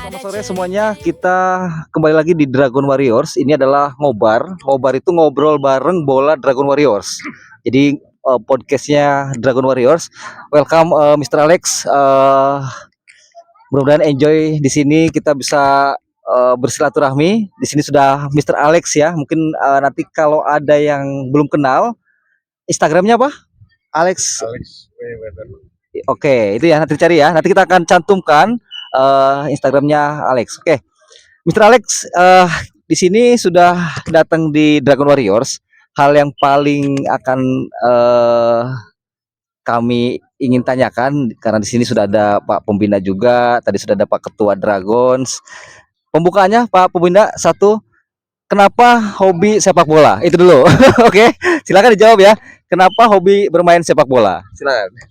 Selamat sore semuanya. Kita kembali lagi di Dragon Warriors. Ini adalah ngobar. Ngobar itu ngobrol bareng bola Dragon Warriors. Jadi podcastnya Dragon Warriors. Welcome Mr. Alex. Mudah-mudahan enjoy di sini. Kita bisa bersilaturahmi. Di sini sudah Mr. Alex ya. Mungkin nanti kalau ada yang belum kenal, Instagramnya apa? Alex. Oke, itu ya nanti cari ya. Nanti kita akan cantumkan Instagramnya Alex. Oke, Mr. Alex, di sini sudah datang di Dragon Warriors. Hal yang paling akan kami ingin tanyakan karena di sini sudah ada Pak Pembina juga. Tadi sudah ada Pak Ketua Dragons. Pembukaannya Pak Pembina satu. Kenapa hobi sepak bola? Itu dulu. Oke, silakan dijawab ya. Kenapa hobi bermain sepak bola? Silakan.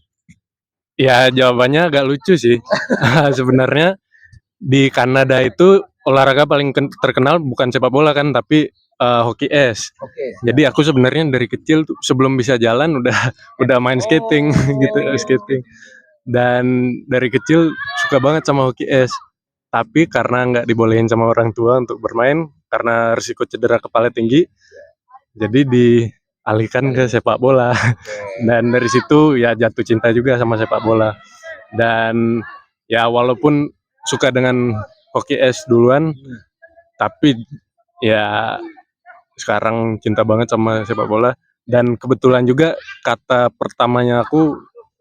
Ya jawabannya agak lucu sih. Sebenarnya di Kanada itu olahraga paling terkenal bukan sepak bola kan, tapi hoki es. Oke. Jadi aku sebenarnya dari kecil tuh sebelum bisa jalan udah main skating gitu, skating. Dan dari kecil suka banget sama hoki es. Tapi karena nggak dibolehin sama orang tua untuk bermain karena risiko cedera kepala tinggi, jadi dialihkan ke sepak bola. Dan dari situ ya jatuh cinta juga sama sepak bola. Dan ya walaupun suka dengan hoki es duluan, tapi ya sekarang cinta banget sama sepak bola. Dan kebetulan juga kata pertamanya aku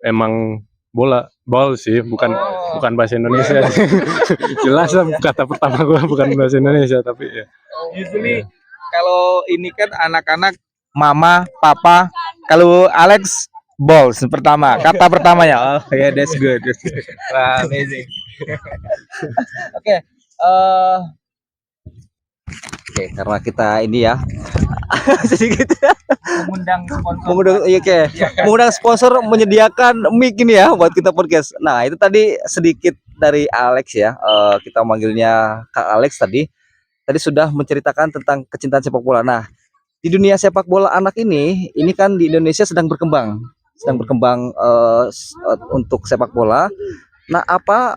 emang ball sih, bukan bahasa Indonesia. Jelas lah kata pertama gue bukan bahasa Indonesia, tapi ya. Usually kalau ini kan anak-anak mama, papa. Kalau Alex balls pertama, kata pertamanya. Oh yeah, that's good. Wah, amazing. Oke, oke, karena kita ini ya sedikit mengundang sponsor menyediakan mic ini ya buat kita podcast. Nah itu tadi sedikit dari Alex ya. Kita manggilnya Kak Alex tadi sudah menceritakan tentang kecintaan sepak bola. Nah di dunia sepak bola anak ini kan di Indonesia sedang berkembang untuk sepak bola. Nah, apa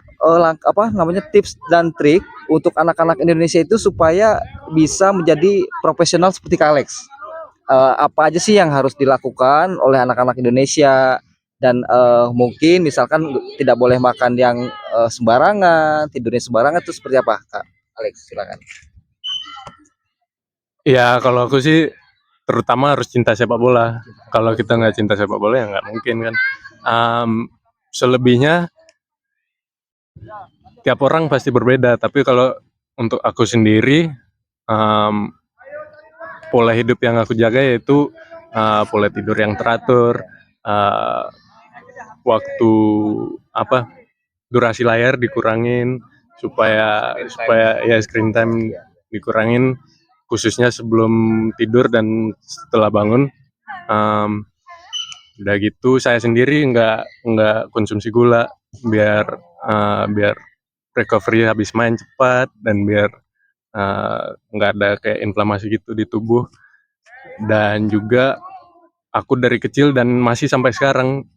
namanya tips dan trik untuk anak-anak Indonesia itu supaya bisa menjadi profesional seperti Kak Alex? Apa aja sih yang harus dilakukan oleh anak-anak Indonesia dan mungkin misalkan tidak boleh makan yang sembarangan, tidurnya sembarangan itu seperti apa, Kak Alex? Silakan. Ya kalau aku sih terutama harus cinta sepak bola. Kalau kita nggak cinta sepak bola ya nggak mungkin kan. Selebihnya tiap orang pasti berbeda, tapi kalau untuk aku sendiri pola hidup yang aku jaga yaitu pola tidur yang teratur, waktu durasi layar dikurangin supaya ya screen time dikurangin khususnya sebelum tidur dan setelah bangun. Udah gitu saya sendiri nggak konsumsi gula biar recovery habis main cepat dan biar nggak ada kayak inflamasi gitu di tubuh. Dan juga aku dari kecil dan masih sampai sekarang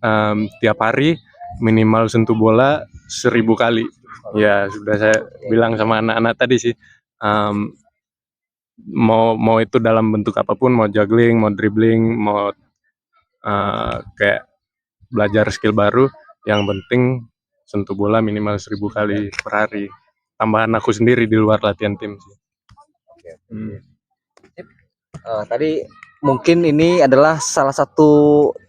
tiap hari minimal sentuh bola 1000 kali. Ya sudah saya bilang sama anak-anak tadi sih, mau itu dalam bentuk apapun, mau juggling, mau dribbling, mau kayak belajar skill baru, yang penting sentuh bola minimal 1000 kali per hari. Tambahan aku sendiri di luar latihan tim sih. Tadi mungkin ini adalah salah satu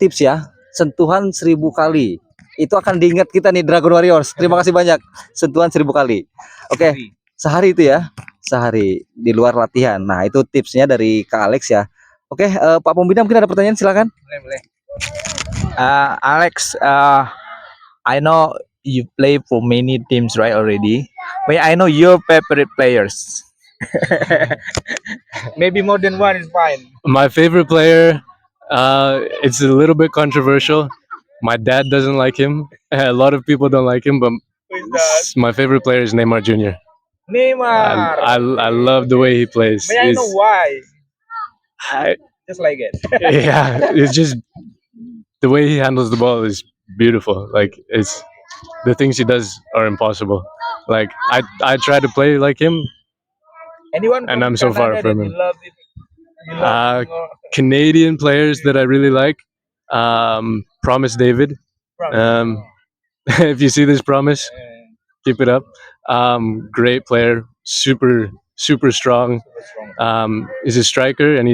tips ya, sentuhan 1000 kali. Itu akan diingat kita nih Dragon Warriors. Terima kasih banyak. Sentuhan 1000 kali. Oke, sehari itu ya. Sehari di luar latihan. Nah, itu tipsnya dari Kak Alex ya. Oke, Pak Pembina mungkin ada pertanyaan, silakan. Boleh. Alex, I know you play for many teams right already. But I know your favorite players. Maybe more than one is fine. My favorite player, it's a little bit controversial. My dad doesn't like him. A lot of people don't like him, but my favorite player is Neymar Jr. Neymar. I love the way he plays. May I know why? Just like it. Yeah, it's just the way he handles the ball is beautiful. Like the things he does are impossible. Like I try to play like him. Anyone And from I'm so far Canada from that him. you love? Uh, Canadian players that I really like. Promise David. Um, if you see this, Promise, keep it up. Great player, super strong. He's a striker, and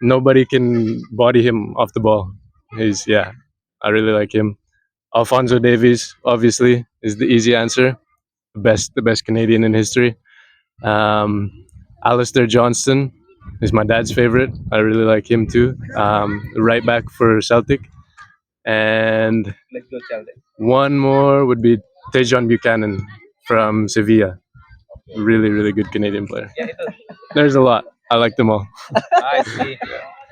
nobody can body him off the ball. I really like him. Alfonso Davies, obviously, is the easy answer. The best Canadian in history. Um, Alistair Johnston is my dad's favorite. I really like him too. Right back for Celtic. And Let's go, Chelsea. one more would be Tejon Buchanan from Sevilla. Really good Canadian player. Yeah, itu. There's a lot. I like them all. I see.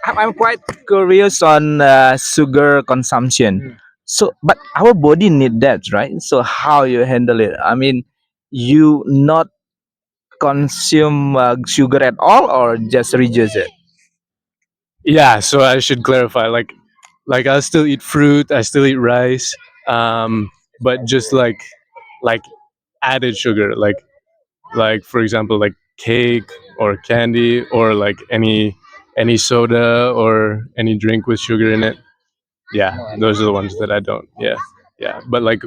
I'm quite curious on sugar consumption. So, but our body need that, right? So, how you handle it? I mean, you not consume sugar at all, or just reduce it? Yeah, so I should clarify. Like I still eat fruit. I still eat rice. But just like added sugar. Like for example, like cake or candy or like any soda or any drink with sugar in it. Yeah, those are the ones that I don't. Yeah. But like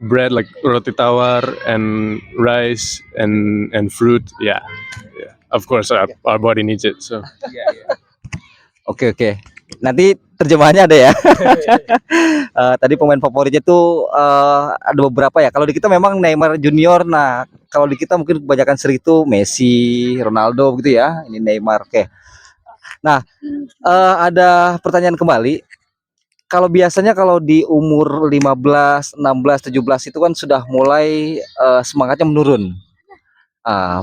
bread, like roti tawar and rice and fruit. Yeah. Of course, our body needs it. So Oke. Nanti terjemahannya ada ya. Tadi pemain favoritnya tuh ada beberapa ya. Kalau di kita memang Neymar Junior. Nah, kalau di kita mungkin kebanyakan sering itu Messi, Ronaldo gitu ya. Ini Neymar. Oke. Nah, ada pertanyaan kembali. Kalau biasanya kalau di umur 15, 16, 17 itu kan sudah mulai semangatnya menurun.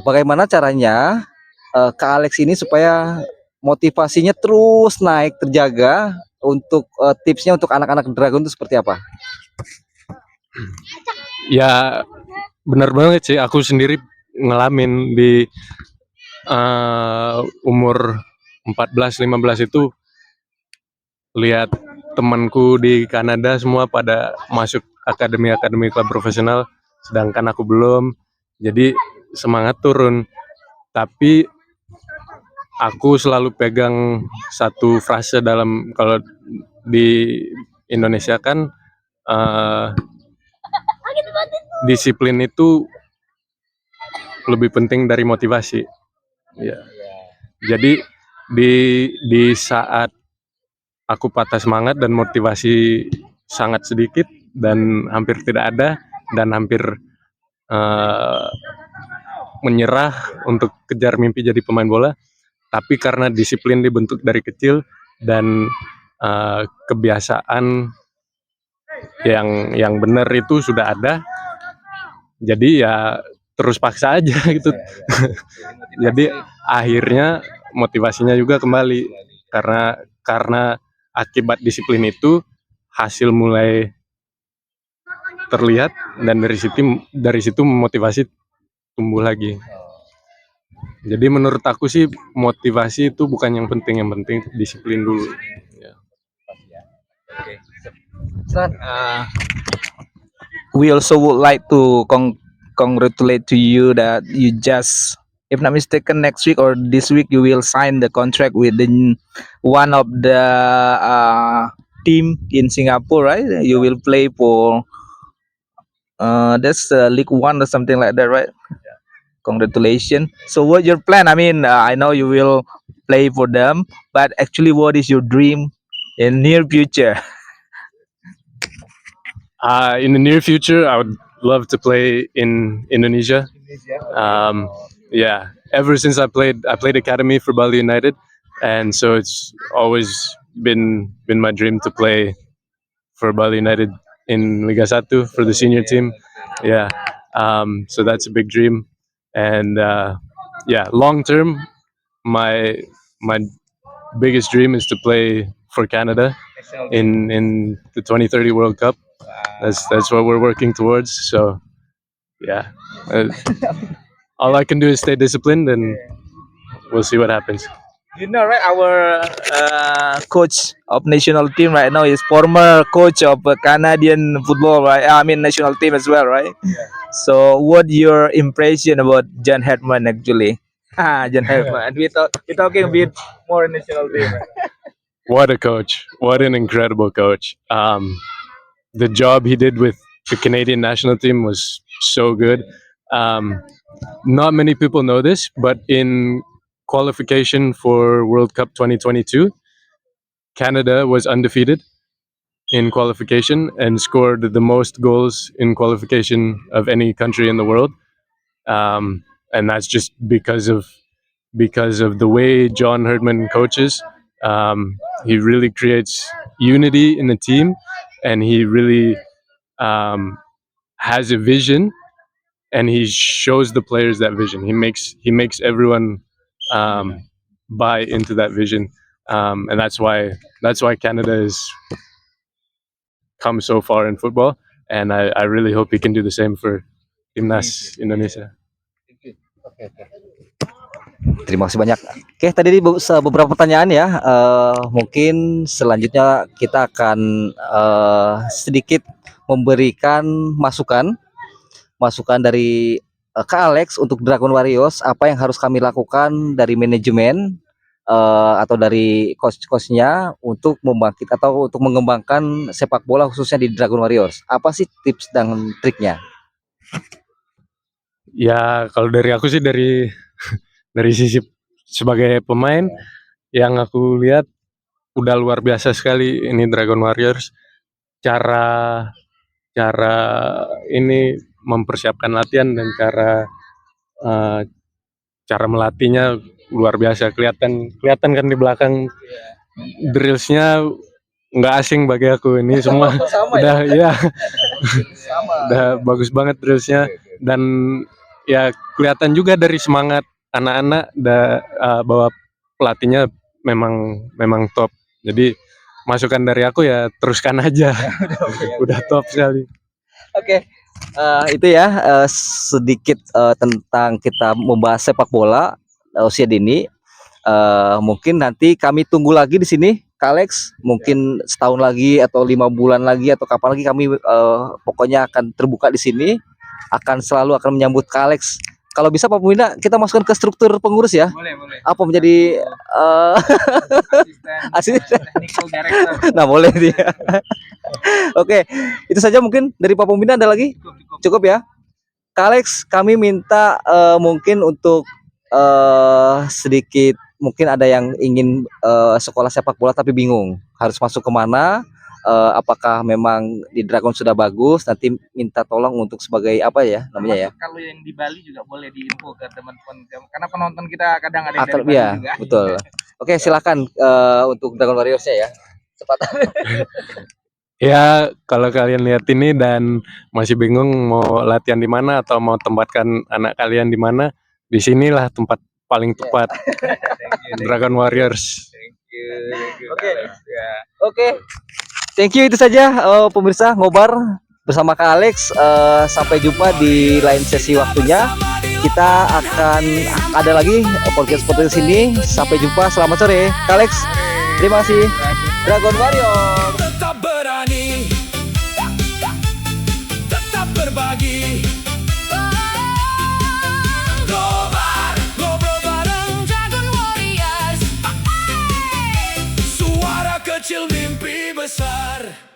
Bagaimana caranya Kak Alex ini supaya motivasinya terus naik terjaga untuk tipsnya untuk anak-anak Dragon itu seperti apa? ya benar banget sih. Aku sendiri ngalamin di umur 14-15 itu lihat temanku di Kanada semua pada masuk akademi klub profesional, sedangkan aku belum. Jadi semangat turun. Tapi aku selalu pegang satu frase dalam kalau di Indonesia kan eh, disiplin itu lebih penting dari motivasi. Ya. Jadi di saat aku patah semangat dan motivasi sangat sedikit dan hampir tidak ada dan hampir eh, menyerah untuk kejar mimpi jadi pemain bola, tapi karena disiplin dibentuk dari kecil dan kebiasaan yang benar itu sudah ada, jadi ya terus paksa aja gitu. Jadi akhirnya motivasinya juga kembali karena akibat disiplin itu hasil mulai terlihat dan dari situ motivasi tumbuh lagi. Jadi menurut aku sih motivasi itu bukan yang penting disiplin dulu. Ya. We also would like to congratulate to you that you just, if not mistaken, next week or this week you will sign the contract with one of the team in Singapore, right? You will play for that's League One or something like that, right? Congratulations. So what's your plan? I mean, I know you will play for them, but actually, what is your dream in near future? In the near future, I would love to play in Indonesia. Yeah, ever since I played academy for Bali United, and so it's always been my dream to play for Bali United in Liga 1 for the senior team. Yeah, so that's a big dream, and yeah, long term, my biggest dream is to play for Canada in the 2030 World Cup. That's what we're working towards. So yeah, all I can do is stay disciplined, and we'll see what happens. You know, right? Our coach of national team right now is former coach of Canadian football, right? I mean, national team as well, right? So, what your impression about John Hedman actually? John Hedman. We talking a bit more national team. What a coach! What an incredible coach! The job he did with the Canadian national team was so good. Um, not many people know this, but in qualification for World Cup 2022, Canada was undefeated in qualification and scored the most goals in qualification of any country in the world. And that's just because of the way John Herdman coaches. He really creates unity in the team, and he really has a vision, and he shows the players that vision. He makes everyone buy into that vision, and that's why Canada has come so far in football, and I really hope he can do the same for Timnas Indonesia. Terima kasih banyak. Oke, tadi beberapa pertanyaan ya. Mungkin selanjutnya kita akan sedikit memberikan masukan dari Kak Alex untuk Dragon Warriors. Apa yang harus kami lakukan dari manajemen atau dari coach-coachnya untuk membangkit atau untuk mengembangkan sepak bola khususnya di Dragon Warriors. Apa sih tips dan triknya? Ya, kalau dari aku sih dari sisi sebagai pemain yang aku lihat udah luar biasa sekali ini Dragon Warriors. Cara ini mempersiapkan latihan dan cara melatihnya luar biasa. Kelihatan kan di belakang drillsnya nggak asing bagi aku, ini semua udah ya udah bagus banget drillsnya, dan ya kelihatan juga dari semangat anak-anak bahwa pelatihnya memang top. Jadi masukan dari aku ya teruskan aja. Udah top sekali. Oke, itu ya sedikit tentang kita membahas sepak bola usia dini. Mungkin nanti kami tunggu lagi di sini, Kak Alex. Mungkin setahun lagi atau 5 bulan lagi atau kapan lagi kami pokoknya akan terbuka di sini. Selalu akan menyambut Kak Alex. Kalau bisa Pak Pembina kita masukkan ke struktur pengurus ya. Boleh. Apa menjadi asisten Technical director. nah boleh dia. Oke, itu saja mungkin dari Pak Pembina. Ada lagi? Cukup ya. Kak Alex, kami minta mungkin untuk sedikit, mungkin ada yang ingin sekolah sepak bola tapi bingung harus masuk kemana. Apakah memang di Dragon sudah bagus, nanti minta tolong untuk sebagai apa ya namanya ya. Kalau yang di Bali juga boleh diinfo ke teman-teman, karena penonton kita kadang ada yang dari Akan Bali ya, juga. betul. Oke, silakan untuk Dragon Warriors-nya ya. Cepat. Ya, kalau kalian lihat ini dan masih bingung mau latihan di mana atau mau tempatkan anak kalian di mana, di sinilah tempat paling tepat. Dragon Warriors. Oke. Thank you, itu saja pemirsa ngobar bersama Kak Alex. Sampai jumpa di lain sesi waktunya. Kita akan ada lagi podcast ini. Sampai jumpa, selamat sore Kak Alex. Terima kasih. Dragon Warrior. Tetap berani, tetap berbagi. Ngobrol bareng Dragon Warriors. Suara kecil mimpi besar.